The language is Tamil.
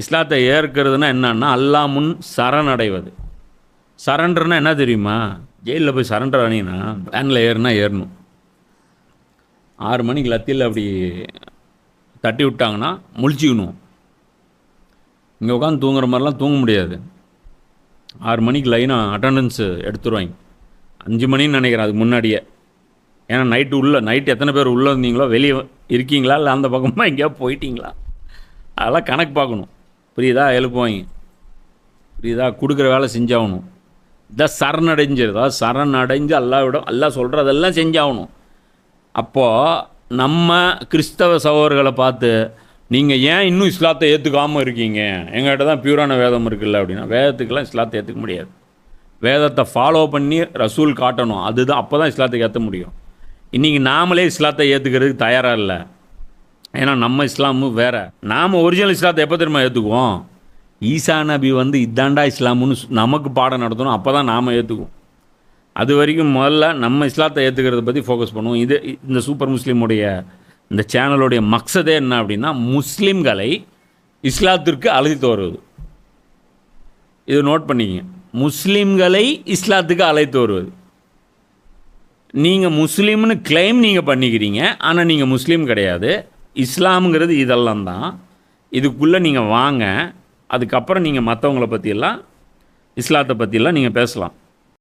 இஸ்லாத்தை ஏற்கிறதுனா என்னன்னா அல்லாஹ் முன் சரணடைவது. சரண்டர்னா என்ன தெரியுமா? ஜெயிலில் போய் சரண்டர் ஆனீங்கன்னா வேனில் ஏறுனா ஏறணும். 6 மணிக்கு லத்தியில் அப்படி தட்டி விட்டாங்கன்னா முழிச்சிக்கணும். இங்கே உட்காந்து தூங்குற மாதிரிலாம் தூங்க முடியாது. 6 மணிக்கு லைனாக அட்டண்டன்ஸு எடுத்துருவாங்க. 5 மணின்னு நினைக்கிறேன் அதுக்கு முன்னாடியே. ஏன்னா நைட்டு எத்தனை பேர் உள்ளே இருந்தீங்களோ, வெளியே இருக்கீங்களா, இல்லை அந்த பக்கமாக எங்கேயா போயிட்டீங்களா, அதெல்லாம் கணக்கு பார்க்கணும். புரியுதா? எழுப்புவாங்க. புரியுதா? கொடுக்குற வேலை செஞ்சாகணும். இதான் சரணடைஞ்சது. அதாவது சரணடைஞ்சு அல்லாஹ் சொல்கிறதெல்லாம் செஞ்சாகணும். அப்போது நம்ம கிறிஸ்தவ சகோதரர்களை பார்த்து நீங்கள் ஏன் இன்னும் இஸ்லாத்தை ஏற்றுக்காமல் இருக்கீங்க, எங்கள்கிட்ட தான் பியூரான வேதம் இருக்குல்ல அப்படின்னா, வேதத்துக்கெல்லாம் இஸ்லாத்தை ஏற்றுக்க முடியாது. வேதத்தை ஃபாலோ பண்ணி ரசூல் காட்டணும். அதுதான், அப்போ தான் இஸ்லாத்துக்கு ஏற்ற முடியும். இன்றைக்கி நாமளே இஸ்லாத்தை ஏற்றுக்கிறதுக்கு தயாராக இல்லை. ஏன்னா நம்ம இஸ்லாமும் வேறு. நாம் ஒரிஜினல் இஸ்லாத்தை எப்போ திரும்ப ஏற்றுக்குவோம்? ஈசா நபி இதாண்டா இஸ்லாமுன்னு நமக்கு பாடம் நடத்தணும். அப்போ தான் நாம் ஏற்றுக்குவோம். அது வரைக்கும் முதல்ல நம்ம இஸ்லாத்தை ஏற்றுக்கிறத பற்றி ஃபோக்கஸ் பண்ணுவோம். இந்த சூப்பர் முஸ்லீமுடைய இந்த சேனலுடைய மக்சதே என்ன அப்படின்னா, முஸ்லீம்களை இஸ்லாத்திற்கு அழைத்து வருவது. இது நோட் பண்ணிக்கங்க. முஸ்லீம்களை இஸ்லாத்துக்கு அழைத்து வருவது. நீங்கள் முஸ்லீம்னு கிளைம் நீங்கள் பண்ணிக்கிறீங்க, ஆனால் நீங்கள் முஸ்லீம் கிடையாது. இஸ்லாமுங்கிறது இதெல்லாம் தான். இதுக்குள்ளே நீங்கள் வாங்க, அதுக்கப்புறம் நீங்கள் மற்றவங்கள பற்றியெல்லாம், இஸ்லாத்தை பற்றியெல்லாம் நீங்கள் பேசலாம்.